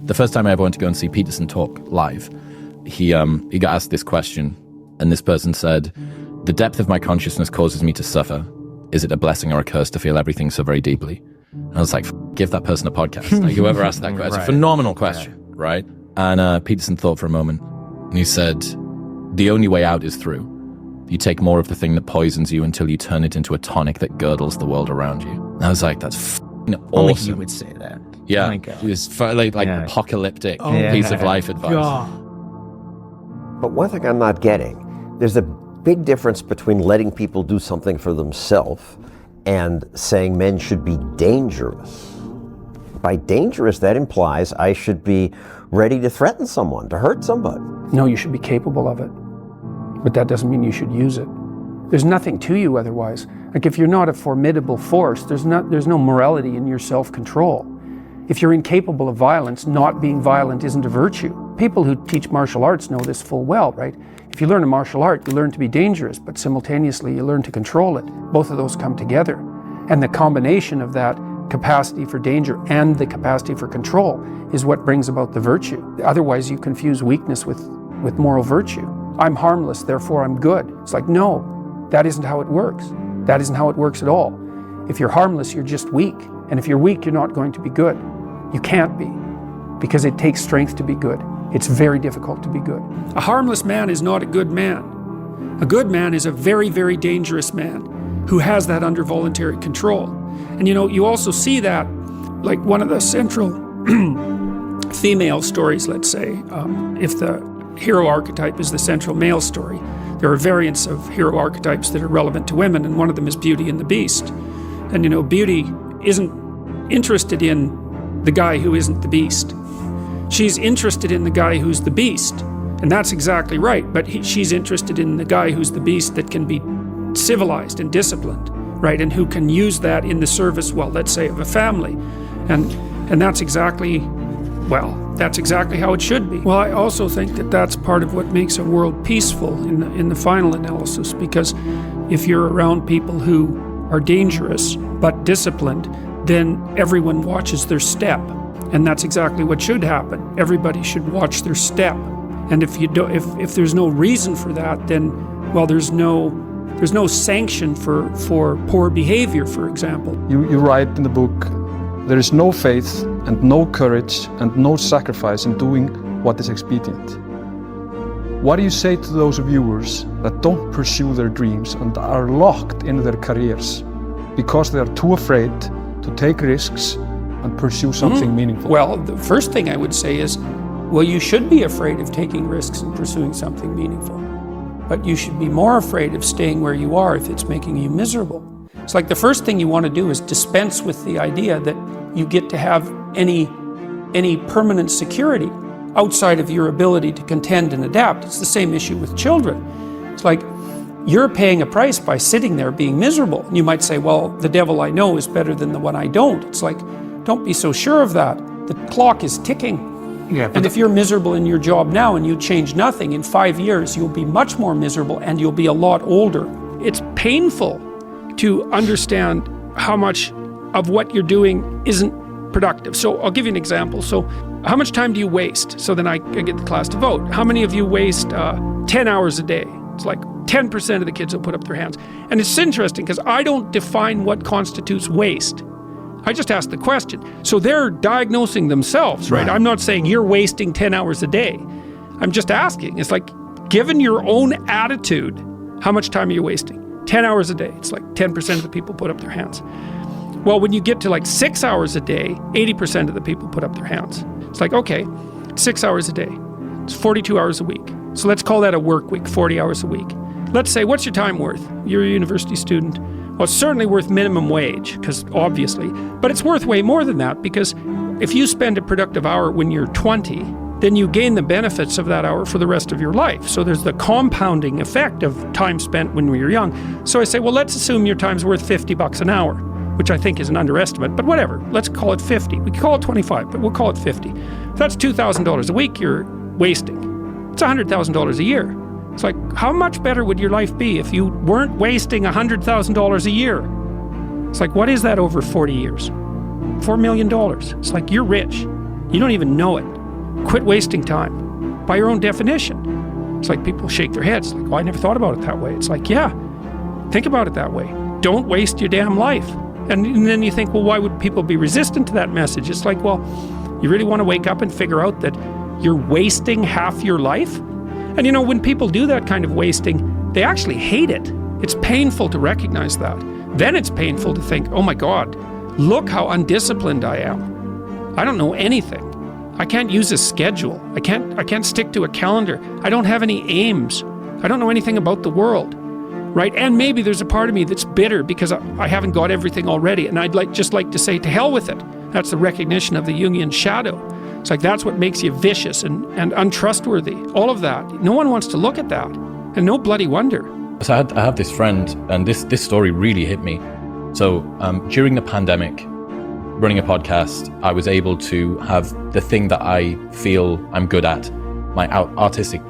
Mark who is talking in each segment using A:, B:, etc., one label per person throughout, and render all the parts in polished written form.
A: The first time I ever went to go and see Peterson talk live, he got asked this question, and this person said, "The depth of my consciousness causes me to suffer. Is it a blessing or a curse to feel everything so very deeply?" And I was like, give that person a podcast. Like, whoever asked that question. It's a phenomenal question, right? And Peterson thought for a moment, and he said, "The only way out is through. You take more of the thing that poisons you until you turn it into a tonic that girdles the world around you." And I was like, that's awesome.
B: Only you would say that.
A: Yeah,
B: Oh my God.
A: it was like apocalyptic piece of life advice.
C: But one thing I'm not getting, there's a big difference between letting people do something for themselves and saying men should be dangerous. By dangerous, that implies I should be ready to threaten someone, to hurt somebody.
D: No, you should be capable of it. But that doesn't mean you should use it. There's nothing to you otherwise. Like, if you're not a formidable force, there's no morality in your self-control. If you're incapable of violence, not being violent isn't a virtue. People who teach martial arts know this full well, right? If you learn a martial art, you learn to be dangerous, but simultaneously you learn to control it. Both of those come together. And the combination of that capacity for danger and the capacity for control is what brings about the virtue. Otherwise, you confuse weakness with moral virtue. I'm harmless, therefore I'm good. It's like, no, that isn't how it works. That isn't how it works at all. If you're harmless, you're just weak. And if you're weak, you're not going to be good. You can't be, because it takes strength to be good. It's very difficult to be good. A harmless man is not a good man. A good man is a very, very dangerous man who has that under voluntary control. And you also see that, like one of the central female stories, let's say, if the hero archetype is the central male story, there are variants of hero archetypes that are relevant to women, and one of them is Beauty and the Beast. And Beauty isn't interested in the guy who isn't the beast. She's interested in the guy who's the beast, and that's exactly right, but she's interested in the guy who's the beast that can be civilized and disciplined, right, and who can use that in the service, well, let's say, of a family. And that's exactly how it should be. Well, I also think that that's part of what makes a world peaceful in the final analysis, because if you're around people who are dangerous but disciplined, then everyone watches their step. And that's exactly what should happen. Everybody should watch their step. And if there's no reason for that, then, well, there's no sanction for poor behavior, for example.
E: You write in the book, there is no faith and no courage and no sacrifice in doing what is expedient. What do you say to those viewers that don't pursue their dreams and are locked in their careers because they are too afraid to take risks and pursue something meaningful?
D: Well, the first thing I would say is, well, you should be afraid of taking risks and pursuing something meaningful. But you should be more afraid of staying where you are if it's making you miserable. It's like the first thing you want to do is dispense with the idea that you get to have any permanent security outside of your ability to contend and adapt. It's the same issue with children. It's like, you're paying a price by sitting there being miserable. And you might say, well, the devil I know is better than the one I don't. It's like, don't be so sure of that. The clock is ticking.
B: Yeah,
D: and if you're miserable in your job now and you change nothing, in 5 years you'll be much more miserable and you'll be a lot older. It's painful to understand how much of what you're doing isn't productive. So I'll give you an example. So how much time do you waste? So then I get the class to vote. How many of you waste 10 hours a day? It's like 10% of the kids will put up their hands. And it's interesting because I don't define what constitutes waste. I just ask the question. So they're diagnosing themselves, right? I'm not saying you're wasting 10 hours a day. I'm just asking. It's like, given your own attitude, how much time are you wasting? 10 hours a day. It's like 10% of the people put up their hands. Well, when you get to like 6 hours a day, 80% of the people put up their hands. It's like, okay, 6 hours a day. It's 42 hours a week. So let's call that a work week, 40 hours a week. Let's say, what's your time worth? You're a university student. Well, it's certainly worth minimum wage, because obviously, but it's worth way more than that, because if you spend a productive hour when you're 20, then you gain the benefits of that hour for the rest of your life. So there's the compounding effect of time spent when you're young. So I say, well, let's assume your time's worth $50 an hour, which I think is an underestimate, but whatever, let's call it 50. We can call it 25, but we'll call it 50. If that's $2,000 a week you're wasting. It's $100,000 a year. It's like, how much better would your life be if you weren't wasting $100,000 a year? It's like, what is that over 40 years? $4 million. It's like, you're rich. You don't even know it. Quit wasting time by your own definition. It's like people shake their heads like, oh, I never thought about it that way. It's like, yeah, think about it that way. Don't waste your damn life. And then you think, well, why would people be resistant to that message? It's like, well, you really want to wake up and figure out that you're wasting half your life? And when people do that kind of wasting, they actually hate it. It's painful to recognize that. Then it's painful to think, oh my God, look how undisciplined I am. I don't know anything. I can't use a schedule. I can't stick to a calendar. I don't have any aims. I don't know anything about the world. Right? And maybe there's a part of me that's bitter because I haven't got everything already. And I'd just like to say, to hell with it. That's the recognition of the Jungian shadow. It's like that's what makes you vicious and untrustworthy. All of that. No one wants to look at that. And no bloody wonder.
A: So I have this friend, and this story really hit me. So during the pandemic, running a podcast, I was able to have the thing that I feel I'm good at, my artistic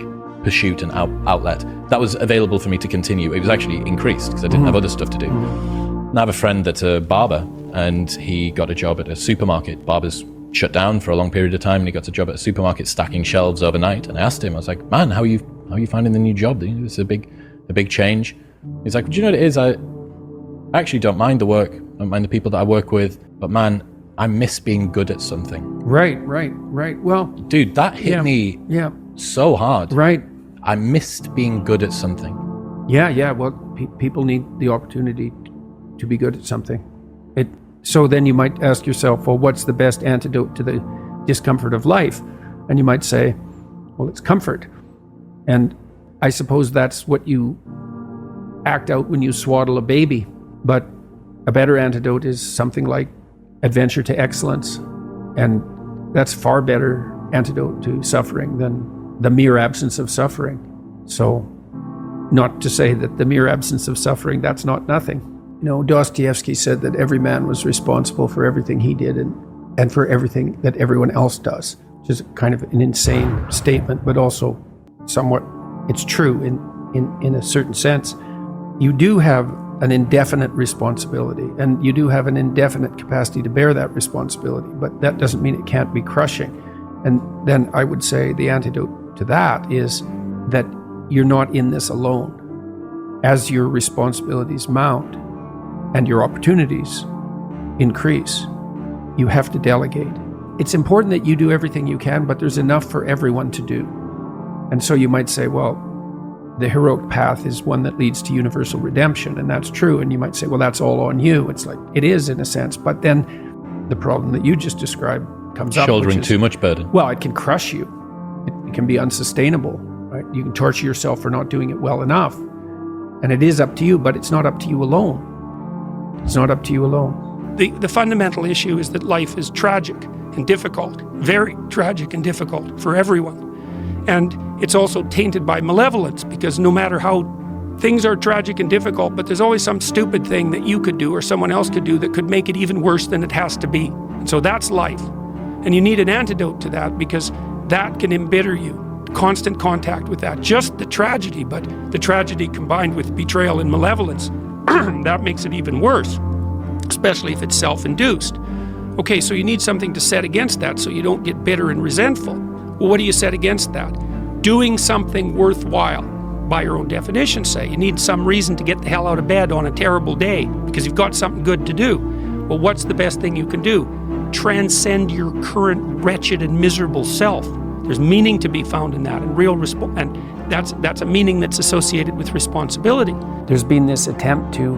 A: pursuit and outlet, that was available for me to continue. It was actually increased because I didn't have other stuff to do. And I have a friend that's a barber, and he got a job at a supermarket. Barbers shut down for a long period of time, and he got a job at a supermarket stacking shelves overnight. And I asked him, I was like, man, how are you finding the new job? It's a big change. He's like, do you know what it is? I actually don't mind the work, I don't mind the people that I work with, but man, I miss being good at something.
D: Right. Well,
A: dude, that hit me so hard.
D: Right.
A: I missed being good at something.
D: Yeah. Well, people need the opportunity to be good at something. So then you might ask yourself, well, what's the best antidote to the discomfort of life? And you might say, well, it's comfort. And I suppose that's what you act out when you swaddle a baby. But a better antidote is something like adventure to excellence. And that's far better antidote to suffering than the mere absence of suffering. So not to say that the mere absence of suffering, that's not nothing. Dostoevsky said that every man was responsible for everything he did and for everything that everyone else does, which is kind of an insane statement, but also somewhat it's true in a certain sense. You do have an indefinite responsibility, and you do have an indefinite capacity to bear that responsibility, but that doesn't mean it can't be crushing. And then I would say the antidote to that is that you're not in this alone. As your responsibilities mount and your opportunities increase, you have to delegate. It's important that you do everything you can, but there's enough for everyone to do. And so you might say, well, the heroic path is one that leads to universal redemption, and that's true. And you might say, well, that's all on you. It's like, it is in a sense, but then the problem that you just described comes up.
A: Shouldering too much burden.
D: Well, it can crush you. It can be unsustainable, right? You can torture yourself for not doing it well enough. And it is up to you, but it's not up to you alone. It's not up to you alone. The fundamental issue is that life is tragic and difficult, very tragic and difficult for everyone. And it's also tainted by malevolence, because no matter how things are tragic and difficult, but there's always some stupid thing that you could do or someone else could do that could make it even worse than it has to be. And so that's life. And you need an antidote to that, because that can embitter you. Constant contact with that. Just the tragedy, but the tragedy combined with betrayal and malevolence, that makes it even worse, especially if it's self-induced. Okay, so you need something to set against that so you don't get bitter and resentful. Well, what do you set against that? Doing something worthwhile, by your own definition, say. You need some reason to get the hell out of bed on a terrible day because you've got something good to do. Well, what's the best thing you can do? Transcend your current wretched and miserable self. There's meaning to be found in that, and and that's a meaning that's associated with responsibility. There's been this attempt to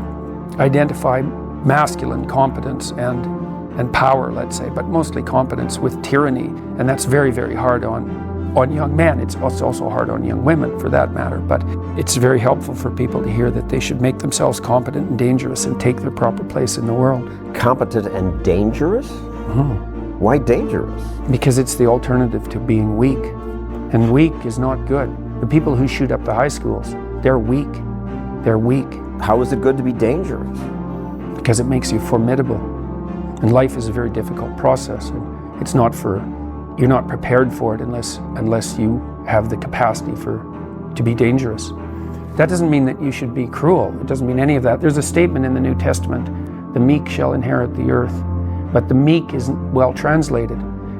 D: identify masculine competence and power, let's say, but mostly competence with tyranny, and that's very, very hard on young men. It's also hard on young women, for that matter, but it's very helpful for people to hear that they should make themselves competent and dangerous and take their proper place in the world.
C: Competent and dangerous?
D: Mm-hmm.
C: Why dangerous?
D: Because it's the alternative to being weak, and weak is not good. The people who shoot up the high schools, they're weak. They're weak.
C: How is it good to be dangerous?
D: Because it makes you formidable. And life is a very difficult process. And it's not you're not prepared for it unless you have the capacity to be dangerous. That doesn't mean that you should be cruel. It doesn't mean any of that. There's a statement in the New Testament, the meek shall inherit the earth. But the meek isn't well translated.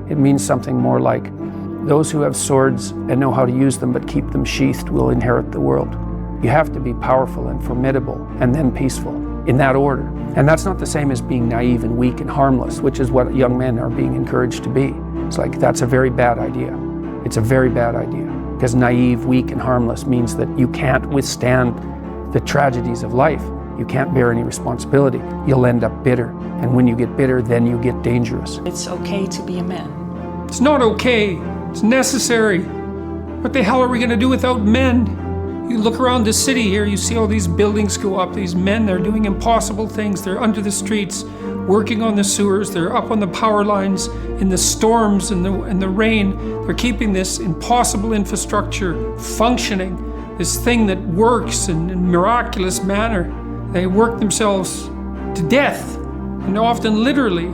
D: It means something more like, those who have swords and know how to use them but keep them sheathed will inherit the world. You have to be powerful and formidable and then peaceful, in that order. And that's not the same as being naive and weak and harmless, which is what young men are being encouraged to be. It's like, that's a very bad idea. It's a very bad idea, because naive, weak, and harmless means that you can't withstand the tragedies of life. You can't bear any responsibility. You'll end up bitter. And when you get bitter, then you get dangerous.
B: It's okay to be a man.
D: It's not okay. It's necessary. What the hell are we going to do without men? You look around the city here, you see all these buildings go up. These men, they're doing impossible things. They're under the streets, working on the sewers. They're up on the power lines in the storms and the rain. They're keeping this impossible infrastructure functioning, this thing that works in a miraculous manner. They work themselves to death, and often literally.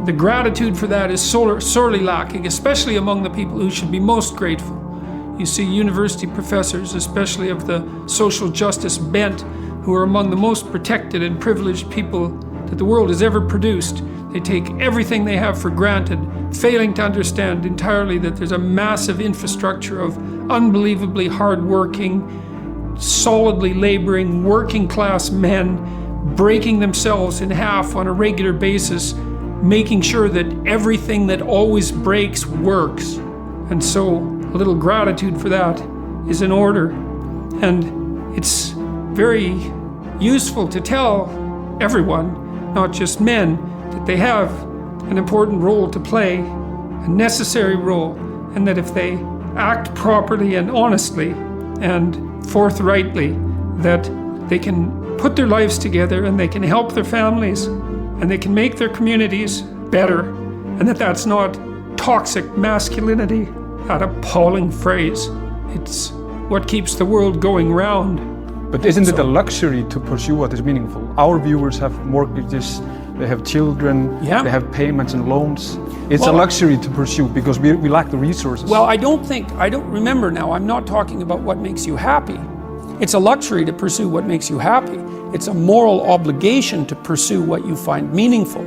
D: The gratitude for that is sorely lacking, especially among the people who should be most grateful. You see university professors, especially of the social justice bent, who are among the most protected and privileged people that the world has ever produced. They take everything they have for granted, failing to understand entirely that there's a massive infrastructure of unbelievably hardworking, solidly laboring, working class men breaking themselves in half on a regular basis, making sure that everything that always breaks works. And so a little gratitude for that is in order. And it's very useful to tell everyone, not just men, that they have an important role to play, a necessary role, and that if they act properly and honestly and forthrightly, that they can put their lives together and they can help their families and they can make their communities better, and that's not toxic masculinity, that appalling phrase. It's what keeps the world going round.
E: But isn't it a luxury to pursue what is meaningful? Our viewers have mortgages, they have children, they have payments and loans. It's a luxury to pursue because we lack the resources.
D: Well, I don't remember now, I'm not talking about what makes you happy. It's a luxury to pursue what makes you happy. It's a moral obligation to pursue what you find meaningful.